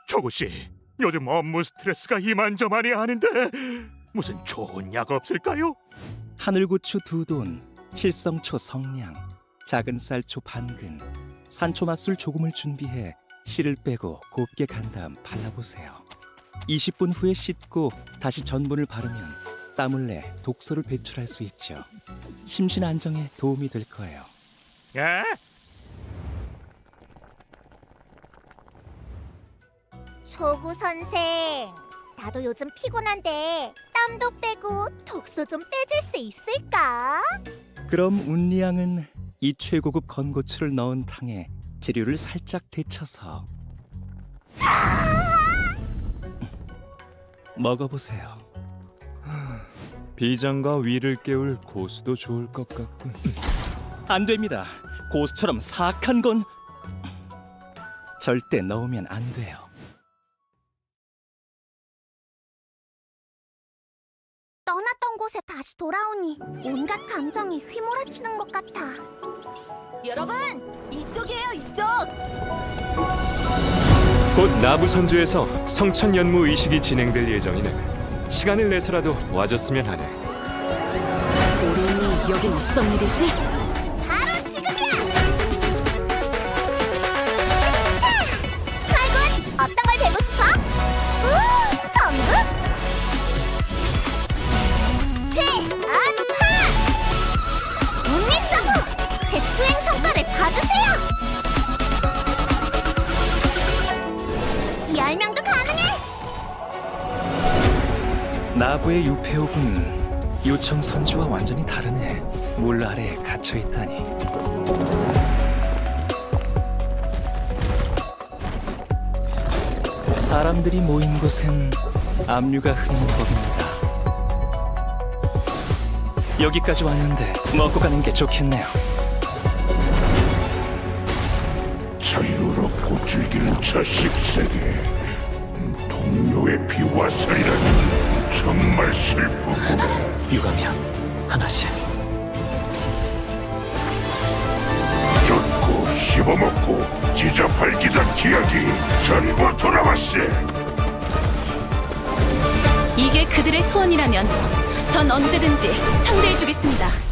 저곳이 요즘 업무 스트레스가 이만저만이 아닌데 무슨 좋은 약 없을까요? 하늘고추 2돈, 칠성초 성냥, 작은 쌀초 반근, 산초 맛술 조금을 준비해 씨를 빼고 곱게 간 다음 발라보세요. 20분 후에 씻고 다시 전분을 바르면 땀을 내 독소를 배출할 수 있죠. 심신 안정에 도움이 될 거예요. 예? 초구 선생, 나도 요즘 피곤한데 땀도 빼고 독소 좀 빼줄 수 있을까? 그럼 운리양은 이 최고급 건고추를 넣은 탕에 재료를 살짝 데쳐서 먹어보세요. 비장과 위를 깨울 고수도 좋을 것 같군. 안 됩니다. 고수처럼 사악한 건 절대 넣으면 안 돼요. 떠났던 곳에 다시 돌아오니 온갖 감정이 휘몰아치는 것 같아. 여러분, 이쪽이에요, 이쪽. 곧 나부 선주에서 성천연무 의식이 진행될 예정이네. 시간을 내서라도 와줬으면 하네. 고린이 여긴 어쩐 일이지? 바로 지금이야! 으차! 칼군, 어떤 걸 배고 싶어? 전국? 최안파! 온리 서브! 제 수행 성과를 봐주세요! 10명도 가능해! 나부의 유폐옥은 요청 선주와 완전히 다르네. 물 아래에 갇혀 있다니. 사람들이 모인 곳엔 압류가 흐르는 법입니다. 여기까지 왔는데 먹고 가는 게 좋겠네요. 자유를 얻고 즐기는 자식 세계, 동료의 피와 살이라니 정말 슬프구나. 유감이야. 하나씩. 젖고 씹어먹고 지저팔기던 기억이 전부 돌아왔어. 이게 그들의 소원이라면 전 언제든지 상대해주겠습니다.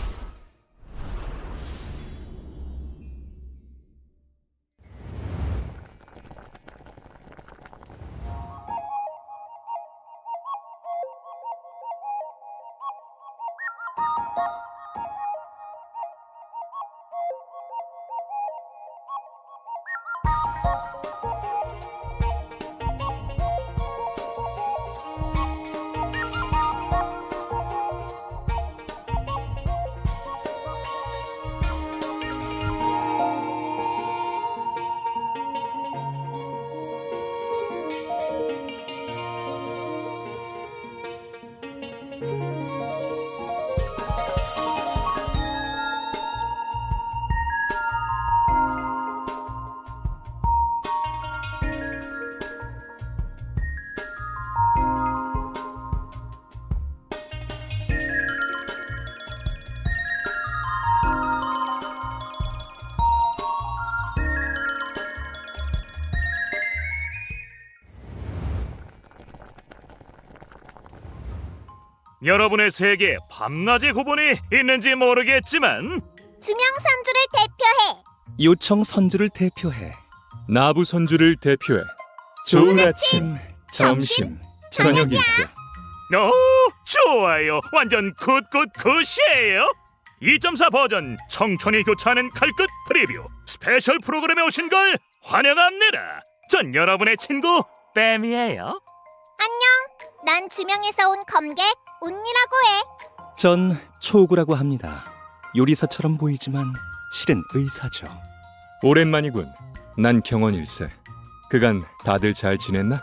여러분의 세계에 밤낮의 구분이 있는지 모르겠지만 중앙선주를 대표해 요청 선주를 대표해 나부 선주를 대표해 좋은 아침, 점심, 저녁 일세. 좋아요. 완전 굿이에요. 2.4 버전 청춘이 교차하는 칼끝 프리뷰 스페셜 프로그램에 오신 걸 환영합니다. 전 여러분의 친구 뱀이에요. 안녕, 난 주명에서 온 검객 운이라고 해. 전 초구라고 합니다. 요리사처럼 보이지만 실은 의사죠. 오랜만이군. 난 경원 일세. 그간 다들 잘 지냈나?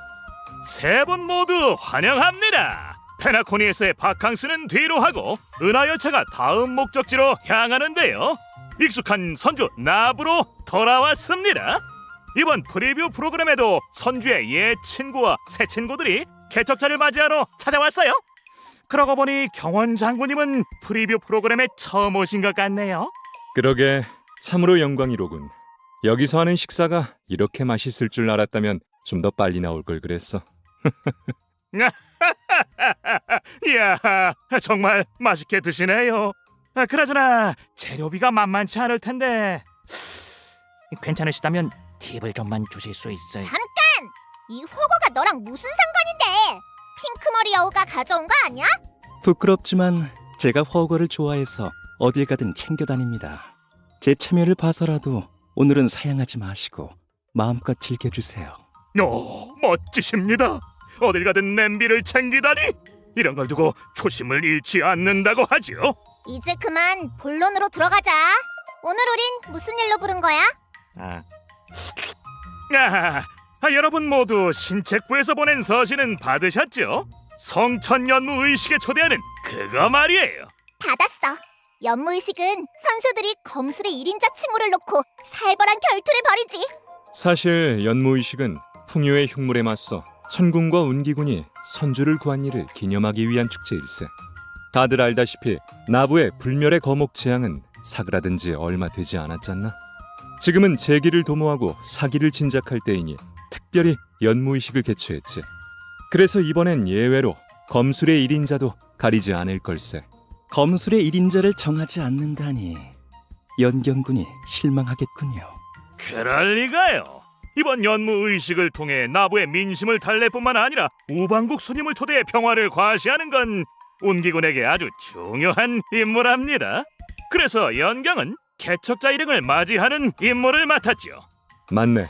세 분 모두 환영합니다. 페나코니에서의 바캉스는 뒤로 하고 은하열차가 다음 목적지로 향하는데요. 익숙한 선주 나부로 돌아왔습니다. 이번 프리뷰 프로그램에도 선주의 옛 친구와 새 친구들이 개척자를 맞이하러 찾아왔어요. 그러고 보니 경원 장군님은 프리뷰 프로그램에 처음 오신 것 같네요. 그러게 참으로 영광이로군. 여기서 하는 식사가 이렇게 맛있을 줄 알았다면 좀 더 빨리 나올 걸 그랬어. 이야, 정말 맛있게 드시네요. 그나저나 재료비가 만만치 않을 텐데 괜찮으시다면 팁을 좀만 주실 수 있어요? 잠깐! 이 호거가 너랑 무슨 상관인데? 핑크머리 여우가 가져온 거 아니야? 부끄럽지만 제가 허거를 좋아해서 어딜 가든 챙겨 다닙니다. 제 체면을 봐서라도 오늘은 사양하지 마시고 마음껏 즐겨주세요. 오, 멋지십니다. 어딜 가든 냄비를 챙기다니. 이런 걸 두고 초심을 잃지 않는다고 하지요. 이제 그만 본론으로 들어가자. 오늘 우린 무슨 일로 부른 거야? 여러분 모두 신책부에서 보낸 서신은 받으셨죠? 성천연무 의식에 초대하는 그거 말이에요. 받았어. 연무의식은 선수들이 검술의 1인자 칭호를 놓고 살벌한 결투를 벌이지. 사실 연무의식은 풍요의 흉물에 맞서 천군과 운기군이 선주를 구한 일을 기념하기 위한 축제일세. 다들 알다시피 나부의 불멸의 거목 재앙은 사그라든 지 얼마 되지 않았잖나. 지금은 재기를 도모하고 사기를 진작할 때이니 특별히 연무의식을 개최했지. 그래서 이번엔 예외로 검술의 1인자도 가리지 않을 걸세. 검술의 1인자를 정하지 않는다니 연경군이 실망하겠군요. 그럴 리가요. 이번 연무 의식을 통해 나부의 민심을 달랠 뿐만 아니라 우방국 손님을 초대해 평화를 과시하는 건 운기군에게 아주 중요한 임무랍니다. 그래서 연경은 개척자 일행을 맞이하는 임무를 맡았죠. 맞네.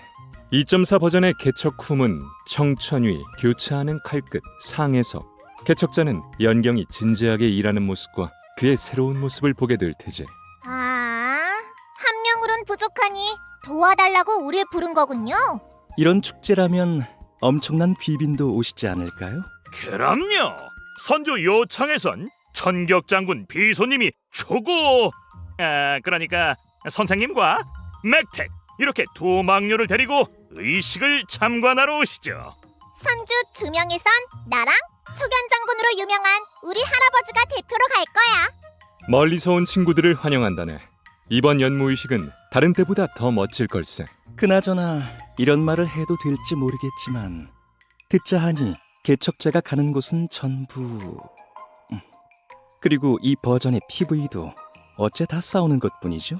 2.4 버전의 개척 쿰은 청천위, 교차하는 칼끝, 상에서 개척자는 연경이 진지하게 일하는 모습과 그의 새로운 모습을 보게 될 테지. 아, 한 명으론 부족하니 도와달라고 우릴 부른 거군요. 이런 축제라면 엄청난 귀빈도 오시지 않을까요? 그럼요. 선조 요청에선 천격장군 비소님이 초고 그러니까 선생님과 맥택 이렇게 두 막류를 데리고 의식을 참관하러 오시죠. 선주 2명에선 나랑 초견장군으로 유명한 우리 할아버지가 대표로 갈 거야. 멀리서 온 친구들을 환영한다네. 이번 연무의식은 다른 때보다 더 멋질 걸세. 그나저나 이런 말을 해도 될지 모르겠지만 듣자 하니 개척자가 가는 곳은 전부 그리고 이 버전의 PV도 어째 다 싸우는 것뿐이죠?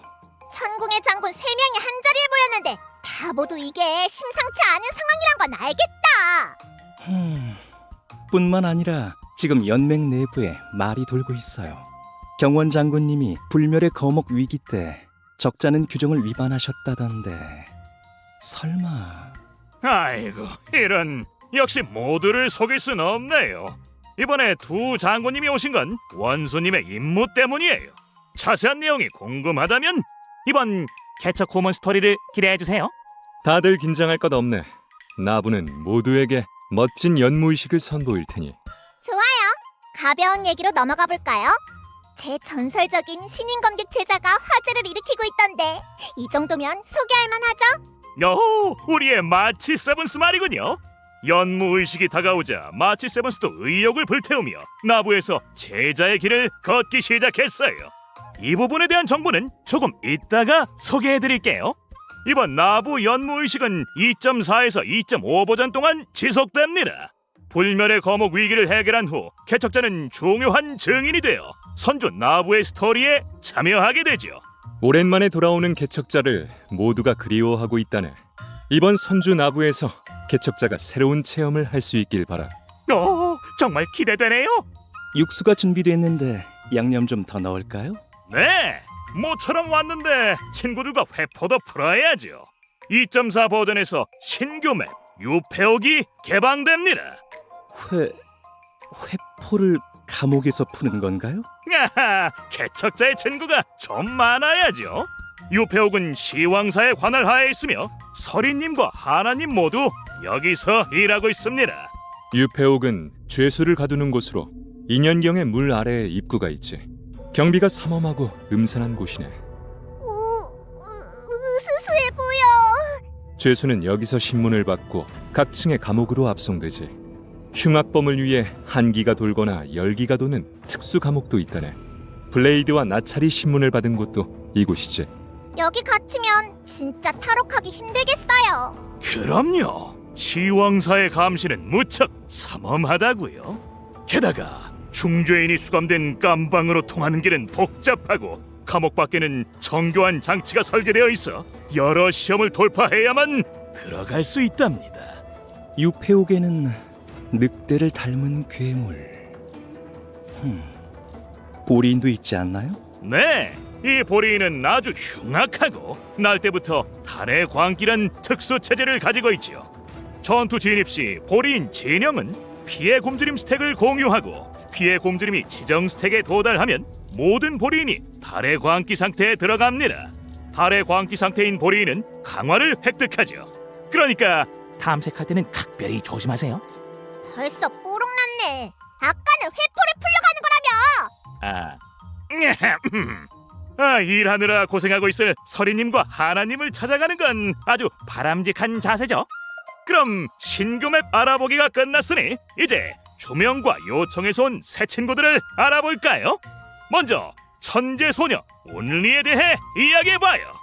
천궁의 장군 3명이 한자리에 모였는데 바보도 이게 심상치 않은 상황이란 건 알겠다. 뿐만 아니라 지금 연맹 내부에 말이 돌고 있어요. 경원 장군님이 불멸의 거목 위기 때 적자는 규정을 위반하셨다던데 설마... 아이고 이런, 역시 모두를 속일 순 없네요. 이번에 두 장군님이 오신 건 원수님의 임무 때문이에요. 자세한 내용이 궁금하다면 이번 개척 후문 스토리를 기대해주세요. 다들 긴장할 것 없네. 나부는 모두에게 멋진 연무의식을 선보일 테니. 좋아요. 가벼운 얘기로 넘어가 볼까요? 제 전설적인 신인 검객 제자가 화제를 일으키고 있던데 이 정도면 소개할 만하죠? 우리의 마치 세븐스 말이군요. 연무 의식이 다가오자 마치 세븐스도 의욕을 불태우며 나부에서 제자의 길을 걷기 시작했어요. 이 부분에 대한 정보는 조금 이따가 소개해드릴게요. 이번 나부 연무 의식은 2.4에서 2.5 버전 동안 지속됩니다. 불멸의 거목 위기를 해결한 후 개척자는 중요한 증인이 되어 선주 나부의 스토리에 참여하게 되죠. 오랜만에 돌아오는 개척자를 모두가 그리워하고 있다네. 이번 선주 나부에서 개척자가 새로운 체험을 할 수 있길 바라. 정말 기대되네요. 육수가 준비됐는데 양념 좀 더 넣을까요? 네, 모처럼 왔는데 친구들과 회포도 풀어야죠. 2.4 버전에서 신규 맵 유폐옥이 개방됩니다. 회포를 감옥에서 푸는 건가요? 야하, 개척자의 친구가 좀 많아야죠. 유폐옥은 시왕사의 관할 하에 있으며 서리님과 하나님 모두 여기서 일하고 있습니다. 유폐옥은 죄수를 가두는 곳으로 2년경의 물 아래에 입구가 있지. 경비가 삼엄하고 음산한 곳이네. 으스스해 보여. 죄수는 여기서 신문을 받고 각 층의 감옥으로 압송되지. 흉악범을 위해 한기가 돌거나 열기가 도는 특수 감옥도 있다네. 블레이드와 나찰이 신문을 받은 곳도 이곳이지. 여기 갇히면 진짜 탈옥하기 힘들겠어요. 그럼요. 시왕사의 감시는 무척 삼엄하다고요. 게다가 중죄인이 수감된 깜방으로 통하는 길은 복잡하고 감옥 밖에는 정교한 장치가 설계되어 있어 여러 시험을 돌파해야만 들어갈 수 있답니다. 유폐옥에는 늑대를 닮은 괴물. 보리인도 있지 않나요? 네, 이 보리인은 아주 흉악하고 날 때부터 달의 광기란 특수 체제를 가지고 있지요. 전투 진입 시 보리인 진영은 피해 굶주림 스택을 공유하고 피해 굶주림이 지정 스택에 도달하면 모든 보리인이 달의 광기 상태에 들어갑니다. 달의 광기 상태인 보리인은 강화를 획득하죠. 그러니까 탐색할 때는 각별히 조심하세요. 벌써 뽀록났네. 아까는 회포를 풀려가는 거라며. 일하느라 고생하고 있을 서리님과 하나님을 찾아가는 건 아주 바람직한 자세죠. 그럼 신규맵 알아보기가 끝났으니 이제 주명과 요청에서 온 새 친구들을 알아볼까요? 먼저 천재소녀 온리에 대해 이야기해봐요.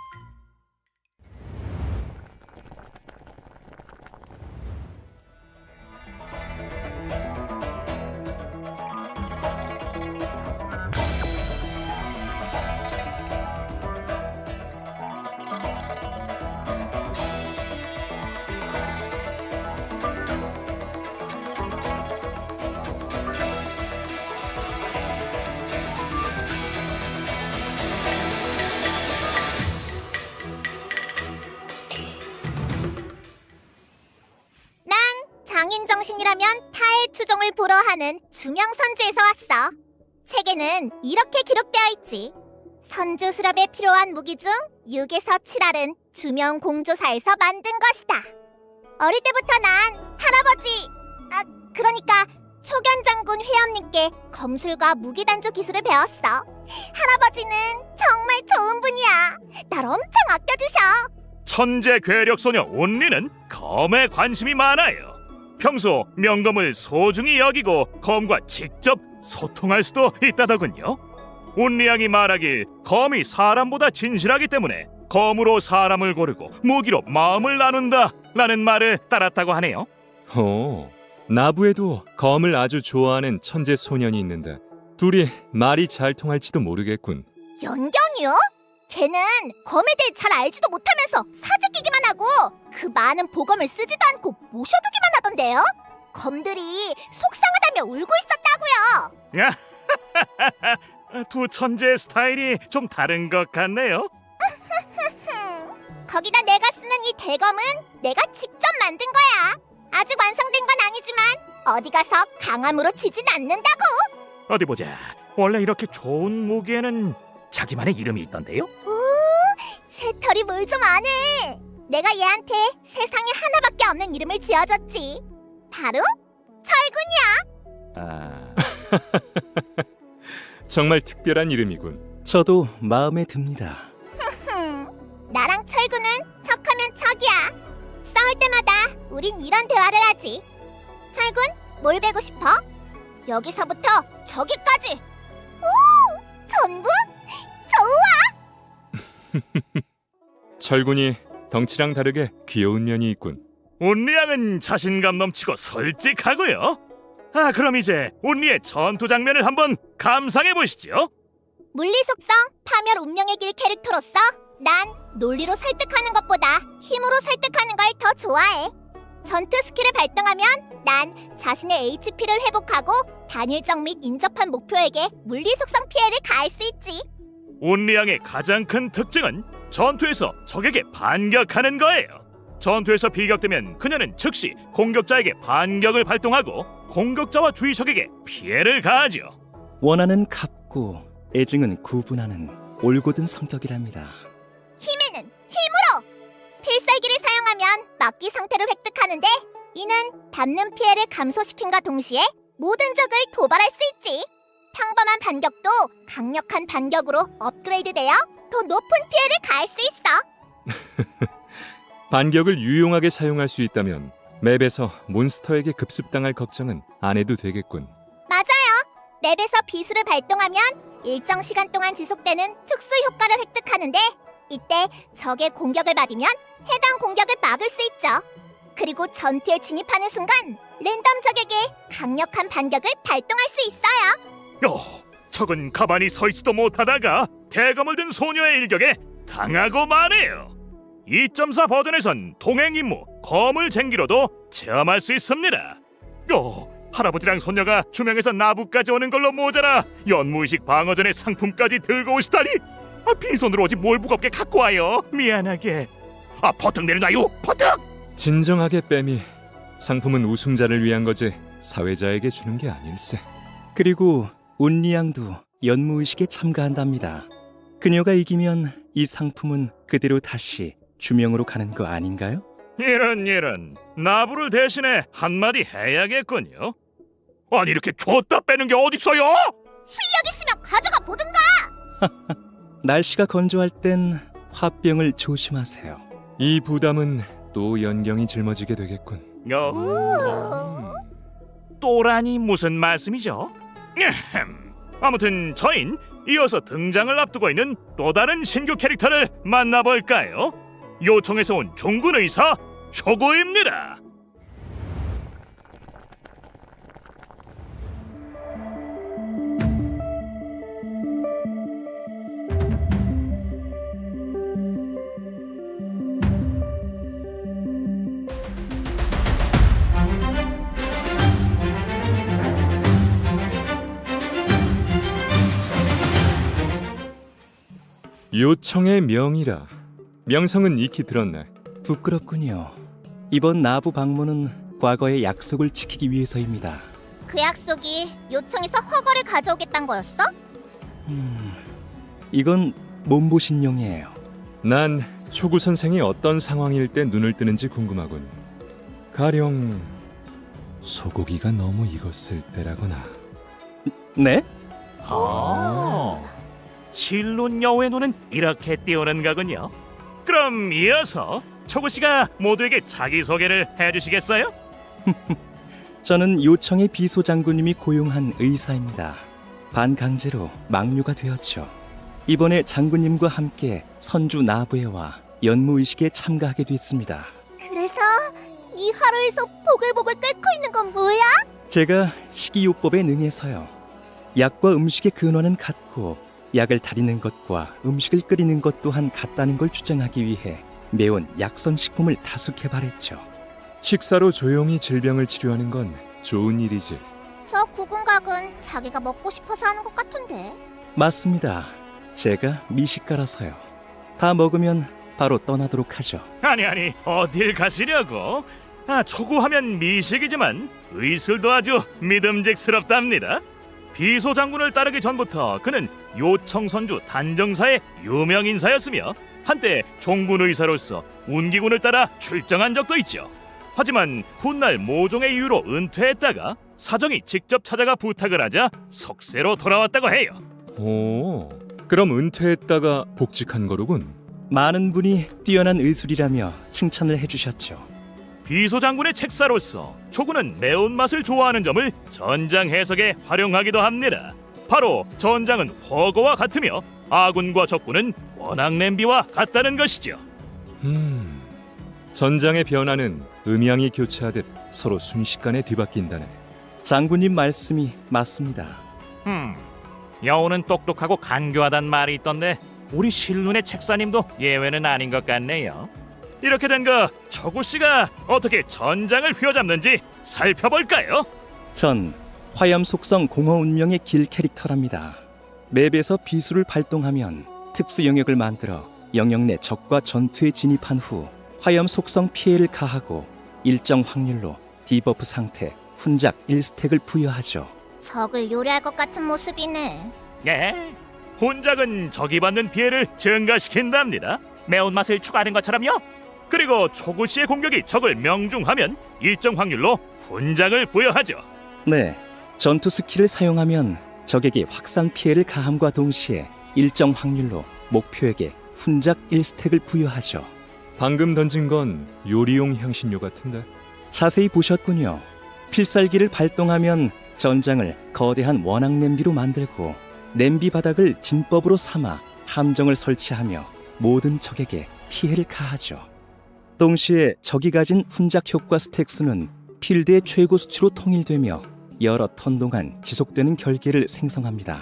난 장인 정신이라면 타의 추종을 불허하는 주명 선주에서 왔어. 책에는 이렇게 기록되어 있지. 선주 수렵에 필요한 무기 중 6에서 7알은 주명 공조사에서 만든 것이다. 어릴 때부터 난 할아버지, 그러니까 초견 장군 회원님께 검술과 무기 단조 기술을 배웠어. 할아버지는 정말 좋은 분이야. 날 엄청 아껴주셔. 천재 괴력 소녀 온리는 검에 관심이 많아요. 평소 명검을 소중히 여기고 검과 직접 소통할 수도 있다더군요. 온리 양이 말하길 검이 사람보다 진실하기 때문에 검으로 사람을 고르고 무기로 마음을 나눈다 라는 말을 따랐다고 하네요. 나부에도 검을 아주 좋아하는 천재 소년이 있는데 둘이 말이 잘 통할지도 모르겠군. 연경이요? 걔는 검에 대해 잘 알지도 못하면서 사재끼기만 하고 그 많은 보검을 쓰지도 않고 모셔두기만 하던데요? 검들이 속상하다며 울고 있었다고요. 야, 두 천재의 스타일이 좀 다른 것 같네요. 거기다 내가 쓰는 이 대검은 내가 직접 만든 거야. 아직 완성된 건 아니지만 어디 가서 강함으로 치진 않는다고. 어디 보자. 원래 이렇게 좋은 무기에는 자기만의 이름이 있던데요? 오, 새털이 뭘 좀 아네. 내가 얘한테 세상에 하나밖에 없는 이름을 지어줬지. 바로 철군이야. 정말 특별한 이름이군. 저도 마음에 듭니다. 나랑 철군은 척하면 척이야. 싸울 때마다 우린 이런 대화를 하지. 철군, 뭘 배고 싶어? 여기서부터 저기까지. 오, 전부? 좋아. 철군이 덩치랑 다르게 귀여운 면이 있군. 온리 양은 자신감 넘치고 솔직하고요. 그럼 이제 온리의 전투 장면을 한번 감상해 보시죠. 물리 속성 파멸 운명의 길 캐릭터로서 난 논리로 설득하는 것보다 힘으로 설득하는 걸 더 좋아해. 전투 스킬을 발동하면 난 자신의 HP를 회복하고 단일적 및 인접한 목표에게 물리 속성 피해를 가할 수 있지. 온리 양의 가장 큰 특징은 전투에서 적에게 반격하는 거예요. 전투에서 비격되면 그녀는 즉시 공격자에게 반격을 발동하고 공격자와 주의적에게 피해를 가하죠. 원하는 갚고 애증은 구분하는 올곧은 성격이랍니다. 힘에는 힘으로! 필살기를 사용하면 막기 상태를 획득하는데 이는 받는 피해를 감소시킨과 동시에 모든 적을 도발할 수 있지. 평범한 반격도 강력한 반격으로 업그레이드되어 더 높은 피해를 가할 수 있어. 반격을 유용하게 사용할 수 있다면 맵에서 몬스터에게 급습당할 걱정은 안 해도 되겠군. 맞아요. 맵에서 비수를 발동하면 일정 시간 동안 지속되는 특수 효과를 획득하는데 이때 적의 공격을 받으면 해당 공격을 막을 수 있죠. 그리고 전투에 진입하는 순간 랜덤 적에게 강력한 반격을 발동할 수 있어요. 적은 가만히 서 있지도 못하다가 대검을 든 소녀의 일격에 당하고 마네요. 2.4 버전에선 동행 임무 검을 쟁기로도 체험할 수 있습니다. 할아버지랑 손녀가 주명에서 나부까지 오는 걸로 모자라 연무의식 방어전에 상품까지 들고 오시다니. 빈손으로 오지 뭘 무겁게 갖고 와요. 미안하게. 버튼 내려놔요. 버튼. 진정하게 뺨이 상품은 우승자를 위한 거지 사회자에게 주는 게 아닐세. 그리고 온리양도 연무의식에 참가한답니다. 그녀가 이기면 이 상품은 그대로 다시 주명으로 가는 거 아닌가요? 이런 나부를 대신에 한마디 해야겠군요. 아니 이렇게 줬다 빼는 게 어딨어요? 실력 있으면 가져가 보든가. 날씨가 건조할 땐 화병을 조심하세요. 이 부담은 또 연경이 짊어지게 되겠군. 또라니 무슨 말씀이죠? 아무튼 저흰 이어서 등장을 앞두고 있는 또 다른 신규 캐릭터를 만나볼까요? 요청에서 온 종군 의사 초고입니다. 요청의 명이라. 명성은 익히 들었네. 부끄럽군요. 이번 나부 방문은 과거의 약속을 지키기 위해서입니다. 그 약속이 요청에서 허가를 가져오겠단 거였어? 이건 몸보신용이에요. 난 초구 선생이 어떤 상황일 때 눈을 뜨는지 궁금하군. 가령 소고기가 너무 익었을 때라거나. 네? 실론 여우의 눈은 이렇게 띄우는 거군요. 그럼 이어서 초구 씨가 모두에게 자기소개를 해주시겠어요? 저는 요청의 비소장군님이 고용한 의사입니다. 반강제로 막류가 되었죠. 이번에 장군님과 함께 선주 나부에와 연무의식에 참가하게 됐습니다. 그래서 네 화로에서 보글보글 끓고 있는 건 뭐야? 제가 식이요법에 능해서요. 약과 음식의 근원은 같고 약을 다리는 것과 음식을 끓이는 것 또한 같다는 걸 주장하기 위해 매운 약선식품을 다수 개발했죠. 식사로 조용히 질병을 치료하는 건 좋은 일이지. 저 구근각은 자기가 먹고 싶어서 하는 것 같은데. 맞습니다. 제가 미식가라서요. 다 먹으면 바로 떠나도록 하죠. 아니 어딜 가시려고? 초구하면 미식이지만 의술도 아주 믿음직스럽답니다. 비소 장군을 따르기 전부터 그는 요청선주 단정사의 유명 인사였으며 한때 종군 의사로서 운기군을 따라 출정한 적도 있죠. 하지만 훗날 모종의 이유로 은퇴했다가 사정이 직접 찾아가 부탁을 하자 속세로 돌아왔다고 해요. 오, 그럼 은퇴했다가 복직한 거로군. 많은 분이 뛰어난 의술이라며 칭찬을 해주셨죠. 비소 장군의 책사로서 초구는 매운맛을 좋아하는 점을 전장 해석에 활용하기도 합니다. 바로 전장은 허거와 같으며 아군과 적군은 원앙 냄비와 같다는 것이죠. 전장의 변화는 음양이 교체하듯 서로 순식간에 뒤바뀐다네. 장군님 말씀이 맞습니다. 여우는 똑똑하고 간교하단 말이 있던데 우리 실눈의 책사님도 예외는 아닌 것 같네요. 이렇게 된 거 초구 씨가 어떻게 전장을 휘어잡는지 살펴볼까요? 전 화염 속성 공허 운명의 길 캐릭터랍니다. 맵에서 비수를 발동하면 특수 영역을 만들어 영역 내 적과 전투에 진입한 후 화염 속성 피해를 가하고 일정 확률로 디버프 상태 훈작 1스택을 부여하죠. 적을 요리할 것 같은 모습이네. 예, 혼작은 적이 받는 피해를 증가시킨답니다. 매운맛을 추가하는 것처럼요. 그리고 초구 씨의 공격이 적을 명중하면 일정 확률로 훈작을 부여하죠. 네, 전투 스킬을 사용하면 적에게 확산 피해를 가함과 동시에 일정 확률로 목표에게 훈작 1스택을 부여하죠. 방금 던진 건 요리용 향신료 같은데. 자세히 보셨군요. 필살기를 발동하면 전장을 거대한 원앙 냄비로 만들고 냄비 바닥을 진법으로 삼아 함정을 설치하며 모든 적에게 피해를 가하죠. 동시에 적이 가진 훈작 효과 스택 수는 필드의 최고 수치로 통일되며 여러 턴 동안 지속되는 결계를 생성합니다.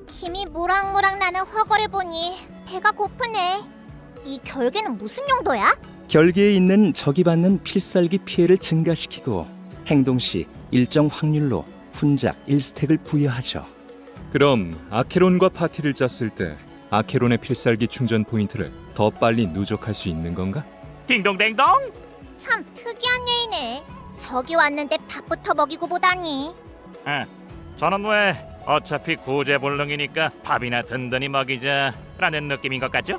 김이 모락모락 나는 화거를 보니 배가 고프네. 이 결계는 무슨 용도야? 결계에 있는 적이 받는 필살기 피해를 증가시키고 행동 시 일정 확률로 훈작 1스택을 부여하죠. 그럼 아케론과 파티를 짰을 때 아케론의 필살기 충전 포인트를 더 빨리 누적할 수 있는 건가? 딩동댕동. 참 특이한 예이네. 적이 왔는데 밥부터 먹이고 보다니. 저는 왜 어차피 구제불능이니까 밥이나 든든히 먹이자라는 느낌인 것 같죠?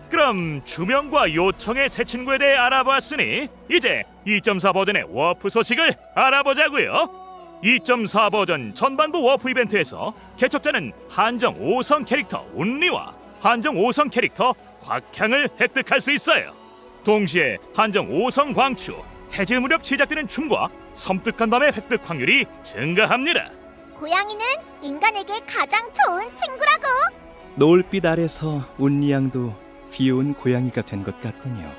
그럼 주명과 요청의 새 친구에 대해 알아봤으니 이제 2.4 버전의 워프 소식을 알아보자고요. 2.4 버전 전반부 워프 이벤트에서 개척자는 한정 5성 캐릭터 운리와 한정 5성 캐릭터 곽향을 획득할 수 있어요. 동시에 한정 5성 광추, 해질 무렵 시작되는 춤과 섬뜩한 밤의 획득 확률이 증가합니다. 고양이는 인간에게 가장 좋은 친구라고. 노을빛 아래서 운리양도 귀여운 고양이가 된 것 같군요.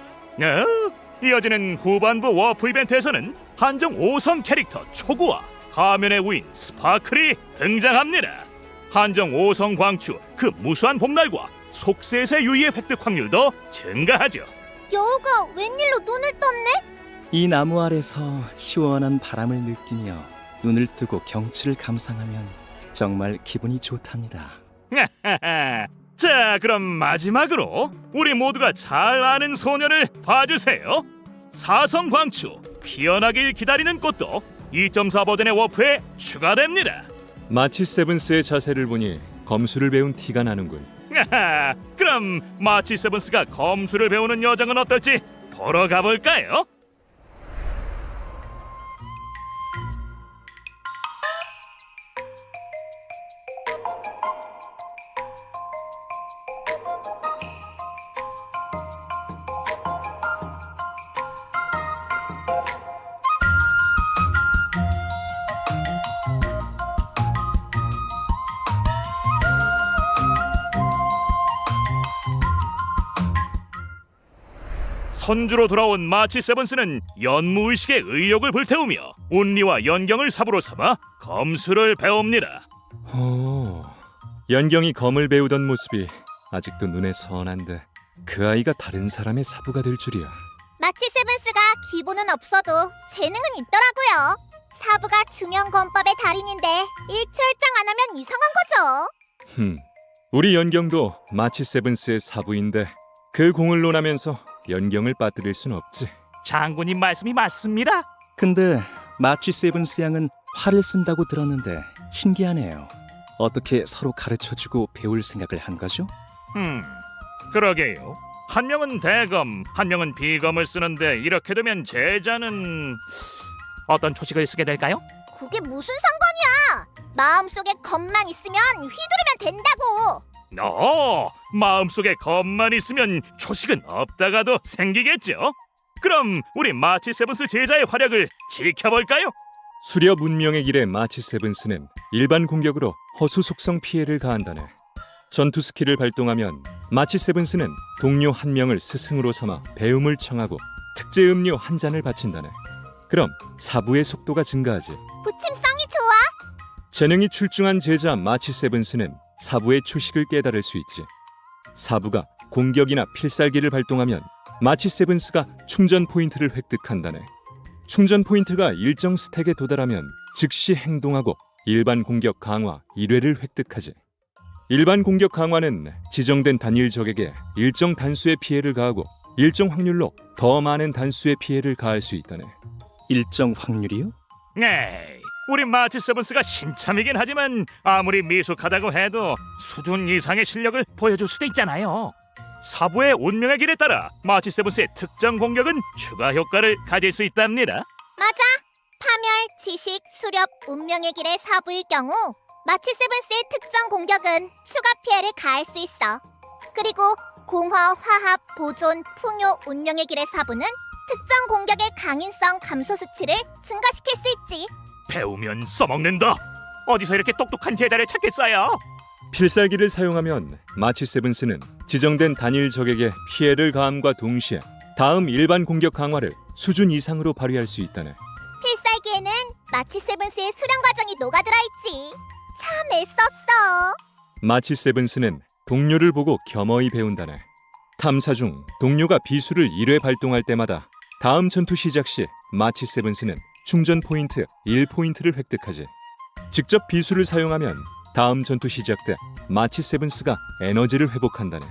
이어지는 후반부 워프 이벤트에서는 한정 5성 캐릭터 초구와 가면의 우인 스파클이 등장합니다. 한정 5성 광추, 그 무수한 봄날과 속세세 유의의 획득 확률도 증가하죠. 여우가 웬일로 눈을 떴네? 이 나무 아래서 시원한 바람을 느끼며 눈을 뜨고 경치를 감상하면 정말 기분이 좋답니다. 자, 그럼 마지막으로 우리 모두가 잘 아는 소녀를 봐주세요. 사성 광추, 피어나길 기다리는 꽃도 2.4 버전의 워프에 추가됩니다. 마치 세븐스의 자세를 보니 검수를 배운 티가 나는군. 그럼 마치 세븐스가 검수를 배우는 여정은 어떨지 보러 가볼까요? 선주로 돌아온 마치 세븐스는 연무의식의 의욕을 불태우며 온리와 연경을 사부로 삼아 검수를 배웁니다. 연경이 검을 배우던 모습이 아직도 눈에 선한데 그 아이가 다른 사람의 사부가 될 줄이야. 마치 세븐스가 기본은 없어도 재능은 있더라고요. 사부가 중형 검법의 달인인데 일출장 안 하면 이상한 거죠. 우리 연경도 마치 세븐스의 사부인데 그 공을 논하면서 연경을 빠뜨릴 순 없지. 장군님 말씀이 맞습니다. 근데 마치 세븐스 양은 활을 쓴다고 들었는데 신기하네요. 어떻게 서로 가르쳐주고 배울 생각을 한 거죠? 그러게요. 한 명은 대검, 한 명은 비검을 쓰는데 이렇게 되면 제자는 어떤 초식을 쓰게 될까요? 그게 무슨 상관이야? 마음속에 검만 있으면 휘두르면 된다고. 마음속에 검만 있으면 초식은 없다가도 생기겠죠. 그럼 우리 마치 세븐스 제자의 활약을 지켜볼까요? 수려 문명의 길에 마치 세븐스는 일반 공격으로 허수 속성 피해를 가한다네. 전투 스킬을 발동하면 마치 세븐스는 동료 한 명을 스승으로 삼아 배움을 청하고 특제 음료 한 잔을 바친다네. 그럼 사부의 속도가 증가하지. 부침성이 좋아. 재능이 출중한 제자 마치 세븐스는 사부의 초식을 깨달을 수 있지. 사부가 공격이나 필살기를 발동하면 마치 세븐스가 충전 포인트를 획득한다네. 충전 포인트가 일정 스택에 도달하면 즉시 행동하고 일반 공격 강화 1회를 획득하지. 일반 공격 강화는 지정된 단일 적에게 일정 단수의 피해를 가하고 일정 확률로 더 많은 단수의 피해를 가할 수 있다네. 일정 확률이요? 네, 우리 마치 세븐스가 신참이긴 하지만 아무리 미숙하다고 해도 수준 이상의 실력을 보여줄 수도 있잖아요. 사부의 운명의 길에 따라 마치 세븐스의 특정 공격은 추가 효과를 가질 수 있답니다. 맞아. 파멸, 지식, 수렵, 운명의 길의 사부일 경우 마치 세븐스의 특정 공격은 추가 피해를 가할 수 있어. 그리고 공화, 화합, 보존, 풍요, 운명의 길의 사부는 특정 공격의 강인성 감소 수치를 증가시킬 수 있지. 배우면 써먹는다. 어디서 이렇게 똑똑한 제자를 찾겠어요? 필살기를 사용하면 마치 세븐스는 지정된 단일 적에게 피해를 가함과 동시에 다음 일반 공격 강화를 수준 이상으로 발휘할 수 있다네. 필살기에는 마치 세븐스의 수련 과정이 녹아들어 있지. 참 애썼어. 마치 세븐스는 동료를 보고 겸허히 배운다네. 탐사 중 동료가 비수를 1회 발동할 때마다 다음 전투 시작 시 마치 세븐스는 충전 포인트 1포인트를 획득하지. 직접 비수를 사용하면 다음 전투 시작 때 마치 세븐스가 에너지를 회복한다네.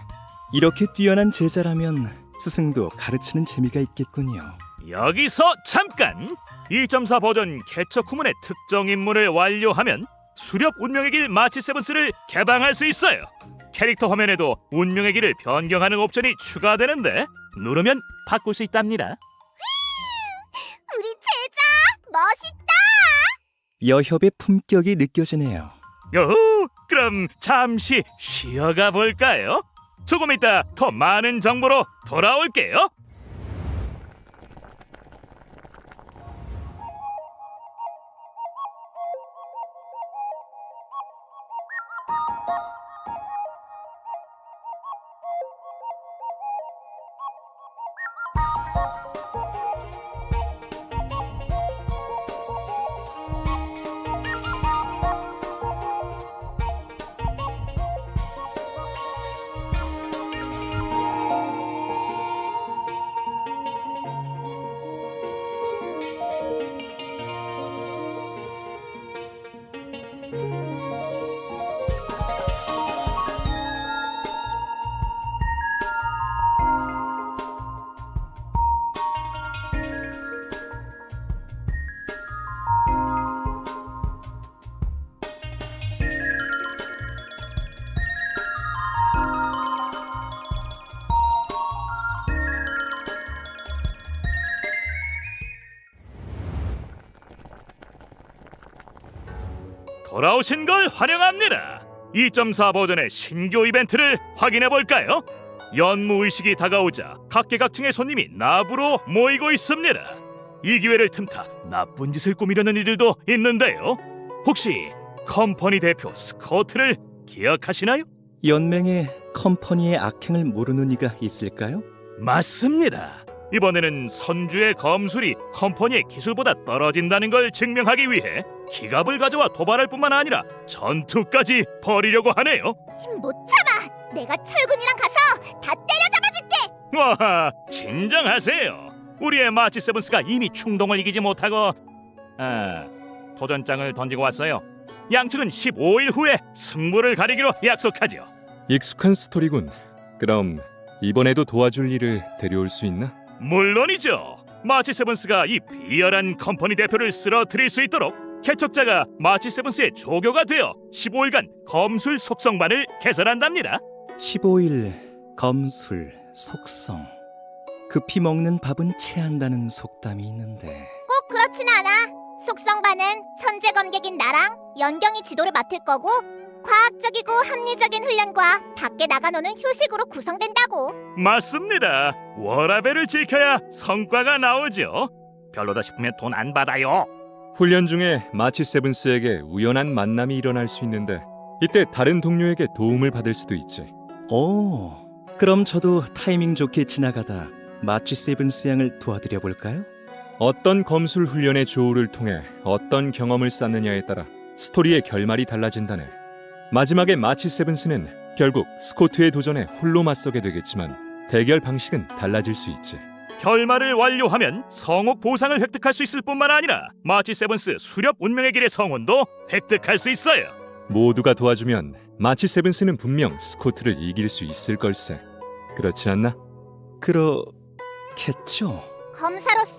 이렇게 뛰어난 제자라면 스승도 가르치는 재미가 있겠군요. 여기서 잠깐! 2.4 버전 개척 후문의 특정 임무를 완료하면 수렵 운명의 길 마치 세븐스를 개방할 수 있어요. 캐릭터 화면에도 운명의 길을 변경하는 옵션이 추가되는데 누르면 바꿀 수 있답니다. 우리 제자 멋있다. 여협의 품격이 느껴지네요. 요후, 그럼 잠시 쉬어가 볼까요? 조금 이따 더 많은 정보로 돌아올게요. 돌아오신 걸 환영합니다. 2.4 버전의 신규 이벤트를 확인해 볼까요? 연무 의식이 다가오자 각계각층의 손님이 나부로 모이고 있습니다. 이 기회를 틈타 나쁜 짓을 꾸미려는 이들도 있는데요. 혹시 컴퍼니 대표 스코트를 기억하시나요? 연맹에 컴퍼니의 악행을 모르는 이가 있을까요? 맞습니다. 이번에는 선주의 검술이 컴퍼니의 기술보다 떨어진다는 걸 증명하기 위해 기갑을 가져와 도발할 뿐만 아니라 전투까지 벌이려고 하네요. 못 참아. 내가 철군이랑 가서 다 때려잡아줄게. 와, 진정하세요. 우리의 마치 세븐스가 이미 충동을 이기지 못하고 도전장을 던지고 왔어요. 양측은 15일 후에 승부를 가리기로 약속하죠. 익숙한 스토리군. 그럼 이번에도 도와줄 일을 데려올 수 있나? 물론이죠. 마치 세븐스가 이 비열한 컴퍼니 대표를 쓰러뜨릴 수 있도록 개척자가 마치 세븐스의 조교가 되어 15일간 검술 속성반을 개설한답니다. 15일 검술 속성. 급히 먹는 밥은 체한다는 속담이 있는데 꼭 그렇진 않아. 속성반은 천재 검객인 나랑 연경이 지도를 맡을 거고 과학적이고 합리적인 훈련과 밖에 나가노는 휴식으로 구성된다고. 맞습니다. 워라밸을 지켜야 성과가 나오죠. 별로다 싶으면 돈 안 받아요. 훈련 중에 마치 세븐스에게 우연한 만남이 일어날 수 있는데 이때 다른 동료에게 도움을 받을 수도 있지. 오, 그럼 저도 타이밍 좋게 지나가다 마치 세븐스 양을 도와드려 볼까요? 어떤 검술 훈련의 조우를 통해 어떤 경험을 쌓느냐에 따라 스토리의 결말이 달라진다네. 마지막에 마치 세븐스는 결국 스코트의 도전에 홀로 맞서게 되겠지만 대결 방식은 달라질 수 있지. 결말을 완료하면 성옥 보상을 획득할 수 있을 뿐만 아니라 마치 세븐스 수렵 운명의 길의 성운도 획득할 수 있어요. 모두가 도와주면 마치 세븐스는 분명 스코트를 이길 수 있을 걸세. 그렇지 않나? 그렇겠죠. 검사로서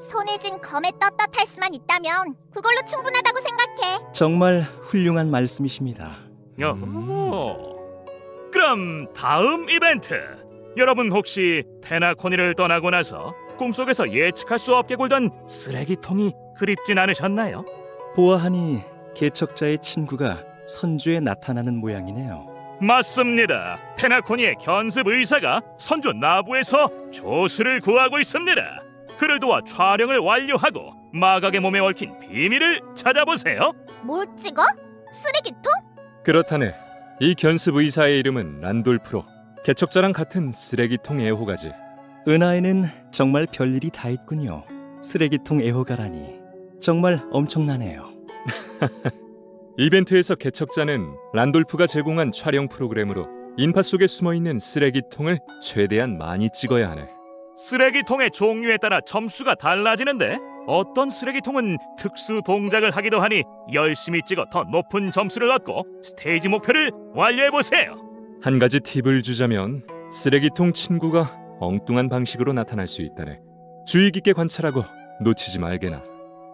손에 쥔 검의 떳떳할 수만 있다면 그걸로 충분하다고 생각해. 정말 훌륭한 말씀이십니다. 어허. 그럼 다음 이벤트. 여러분 혹시 페나코니를 떠나고 나서 꿈속에서 예측할 수 없게 굴던 쓰레기통이 그립진 않으셨나요? 보아하니 개척자의 친구가 선주에 나타나는 모양이네요. 맞습니다. 페나코니의 견습 의사가 선주 나부에서 조수를 구하고 있습니다. 그를 도와 촬영을 완료하고 마각의 몸에 얽힌 비밀을 찾아보세요. 뭘 찍어? 쓰레기통? 그렇다네. 이 견습 의사의 이름은 란돌프로. 개척자랑 같은 쓰레기통 애호가지. 은하에는 정말 별일이 다 있군요. 쓰레기통 애호가라니 정말 엄청나네요. 이벤트에서 개척자는 란돌프가 제공한 촬영 프로그램으로 인파 속에 숨어있는 쓰레기통을 최대한 많이 찍어야 하네. 쓰레기통의 종류에 따라 점수가 달라지는데 어떤 쓰레기통은 특수 동작을 하기도 하니 열심히 찍어 더 높은 점수를 얻고 스테이지 목표를 완료해보세요. 한 가지 팁을 주자면 쓰레기통 친구가 엉뚱한 방식으로 나타날 수 있다네. 주의 깊게 관찰하고 놓치지 말게나.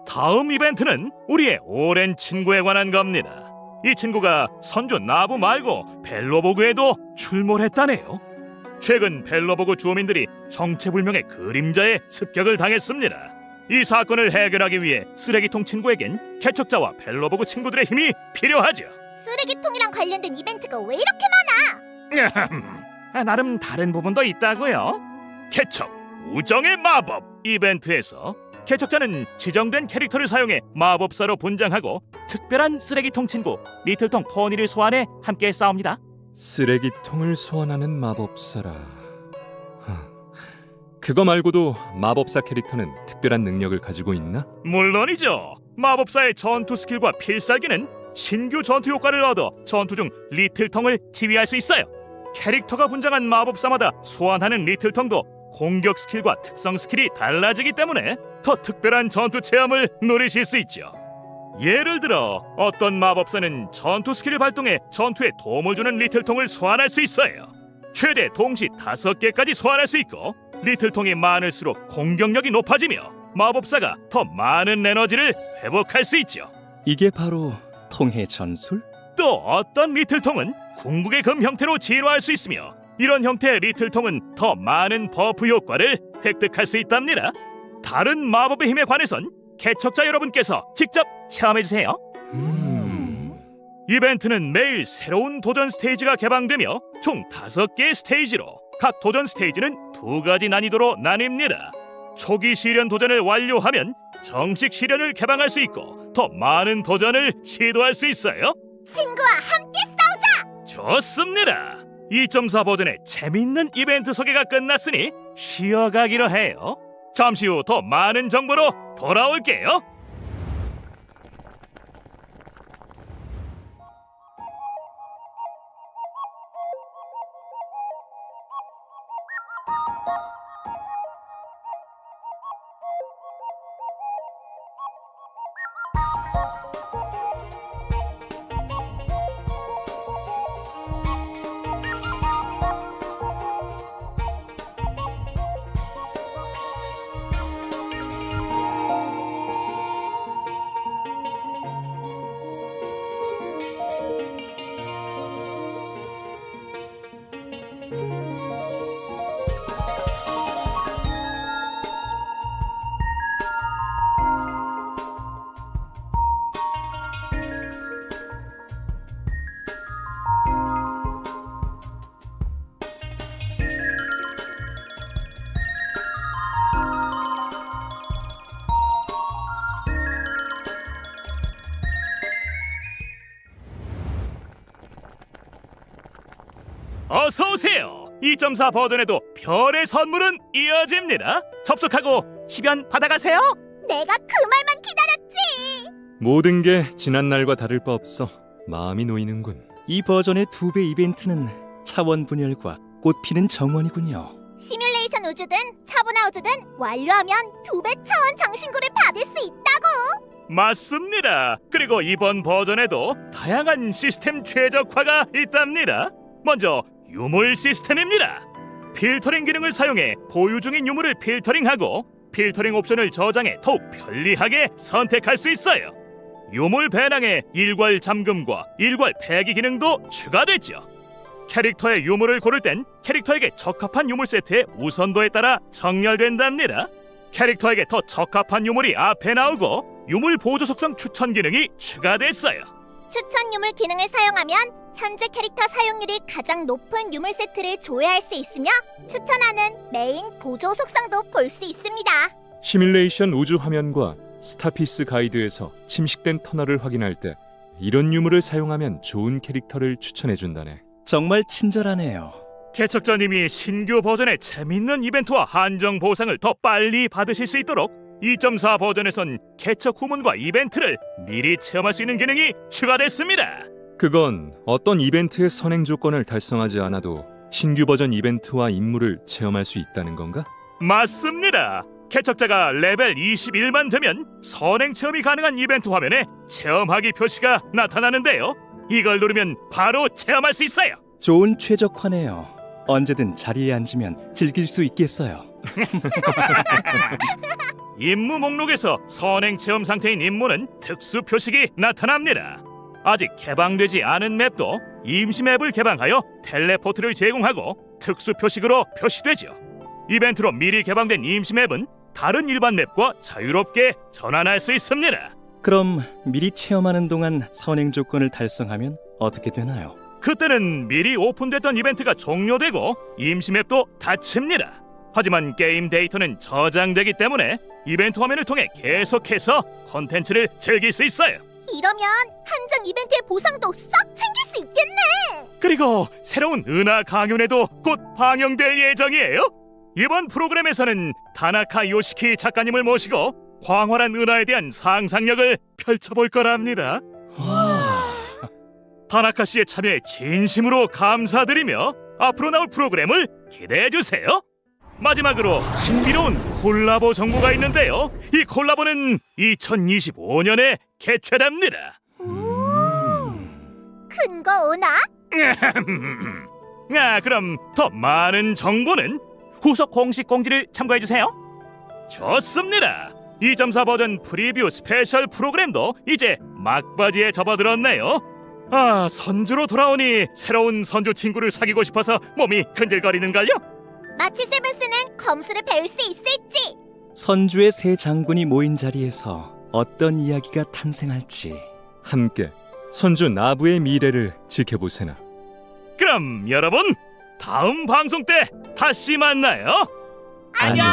다음 이벤트는 우리의 오랜 친구에 관한 겁니다. 이 친구가 선조 나부 말고 벨로보그에도 출몰했다네요. 최근 벨로보그 주민들이 정체불명의 그림자에 습격을 당했습니다. 이 사건을 해결하기 위해 쓰레기통 친구에겐 개척자와 벨로보그 친구들의 힘이 필요하죠. 쓰레기통이랑 관련된 이벤트가 왜 이렇게 많아? 나름 다른 부분도 있다고요. 개척 우정의 마법 이벤트에서 개척자는 지정된 캐릭터를 사용해 마법사로 분장하고 특별한 쓰레기통 친구 리틀통 포니를 소환해 함께 싸웁니다. 쓰레기통을 소환하는 마법사라. 그거 말고도 마법사 캐릭터는 특별한 능력을 가지고 있나? 물론이죠. 마법사의 전투 스킬과 필살기는 신규 전투 효과를 얻어 전투 중 리틀통을 지휘할 수 있어요. 캐릭터가 분장한 마법사마다 소환하는 리틀통도 공격 스킬과 특성 스킬이 달라지기 때문에 더 특별한 전투 체험을 누리실 수 있죠. 예를 들어 어떤 마법사는 전투 스킬을 발동해 전투에 도움을 주는 리틀통을 소환할 수 있어요. 최대 동시 5개까지 소환할 수 있고 리틀통이 많을수록 공격력이 높아지며 마법사가 더 많은 에너지를 회복할 수 있죠. 이게 바로 통해 전술? 또 어떤 리틀통은 궁극의 금 형태로 진화할 수 있으며 이런 형태의 리틀통은 더 많은 버프 효과를 획득할 수 있답니다. 다른 마법의 힘에 관해선 개척자 여러분께서 직접 체험해주세요. 이벤트는 매일 새로운 도전 스테이지가 개방되며 총 5개의 스테이지로 각 도전 스테이지는 2가지 난이도로 나뉩니다. 초기 시련 도전을 완료하면 정식 시련을 개방할 수 있고 더 많은 도전을 시도할 수 있어요. 친구와 함께 싸우자! 좋습니다. 2.4 버전의 재밌는 이벤트 소개가 끝났으니 쉬어가기로 해요. 잠시 후 더 많은 정보로 돌아올게요. 어서 오세요. 2.4 버전에도 별의 선물은 이어집니다. 접속하고 시변 받아가세요. 내가 그 말만 기다렸지! 모든 게 지난 날과 다를 바 없어. 마음이 놓이는군. 이 버전의 2배 이벤트는 차원 분열과 꽃피는 정원이군요. 시뮬레이션 우주든 차분화 우주든 완료하면 2배 차원 장신구를 받을 수 있다고! 맞습니다. 그리고 이번 버전에도 다양한 시스템 최적화가 있답니다. 먼저 유물 시스템입니다. 필터링 기능을 사용해 보유 중인 유물을 필터링하고 필터링 옵션을 저장해 더욱 편리하게 선택할 수 있어요. 유물 배낭에 일괄 잠금과 일괄 폐기 기능도 추가되죠. 캐릭터의 유물을 고를 땐 캐릭터에게 적합한 유물 세트의 우선도에 따라 정렬된답니다. 캐릭터에게 더 적합한 유물이 앞에 나오고 유물 보조 속성 추천 기능이 추가됐어요. 추천 유물 기능을 사용하면 현재 캐릭터 사용률이 가장 높은 유물 세트를 조회할 수 있으며 추천하는 메인 보조 속성도 볼 수 있습니다. 시뮬레이션 우주 화면과 스타피스 가이드에서 침식된 터널을 확인할 때 이런 유물을 사용하면 좋은 캐릭터를 추천해준다네. 정말 친절하네요. 개척자님이 신규 버전의 재밌는 이벤트와 한정 보상을 더 빨리 받으실 수 있도록 2.4 버전에선 개척 후문과 이벤트를 미리 체험할 수 있는 기능이 추가됐습니다. 그건 어떤 이벤트의 선행 조건을 달성하지 않아도 신규 버전 이벤트와 임무를 체험할 수 있다는 건가? 맞습니다. 개척자가 레벨 21만 되면 선행 체험이 가능한 이벤트 화면에 체험하기 표시가 나타나는데요. 이걸 누르면 바로 체험할 수 있어요. 좋은 최적화네요. 언제든 자리에 앉으면 즐길 수 있겠어요. 임무 목록에서 선행 체험 상태인 임무는 특수 표식이 나타납니다. 아직 개방되지 않은 맵도 임시 맵을 개방하여 텔레포트를 제공하고 특수 표식으로 표시되죠. 이벤트로 미리 개방된 임시 맵은 다른 일반 맵과 자유롭게 전환할 수 있습니다. 그럼 미리 체험하는 동안 선행 조건을 달성하면 어떻게 되나요? 그때는 미리 오픈됐던 이벤트가 종료되고 임시 맵도 닫힙니다. 하지만 게임 데이터는 저장되기 때문에 이벤트 화면을 통해 계속해서 콘텐츠를 즐길 수 있어요. 이러면 한정 이벤트의 보상도 싹 챙길 수 있겠네. 그리고 새로운 은하 강연회도 곧 방영될 예정이에요. 이번 프로그램에서는 다나카 요시키 작가님을 모시고 광활한 은하에 대한 상상력을 펼쳐볼 거랍니다. 다나카 씨의 참여에 진심으로 감사드리며 앞으로 나올 프로그램을 기대해 주세요. 마지막으로 신비로운 콜라보 정보가 있는데요. 이 콜라보는 2025년에 개최됩니다. 큰 거 오나? 그럼 더 많은 정보는 후속 공식 공지를 참고해 주세요. 좋습니다. 2.4 버전 프리뷰 스페셜 프로그램도 이제 막바지에 접어들었네요. 선주로 돌아오니 새로운 선주 친구를 사귀고 싶어서 몸이 근질거리는걸요? 마치 세븐스는 검수를 배울 수 있을지. 선주의 세 장군이 모인 자리에서 어떤 이야기가 탄생할지. 함께 선주 나부의 미래를 지켜보세나. 그럼 여러분 다음 방송 때 다시 만나요. 안녕.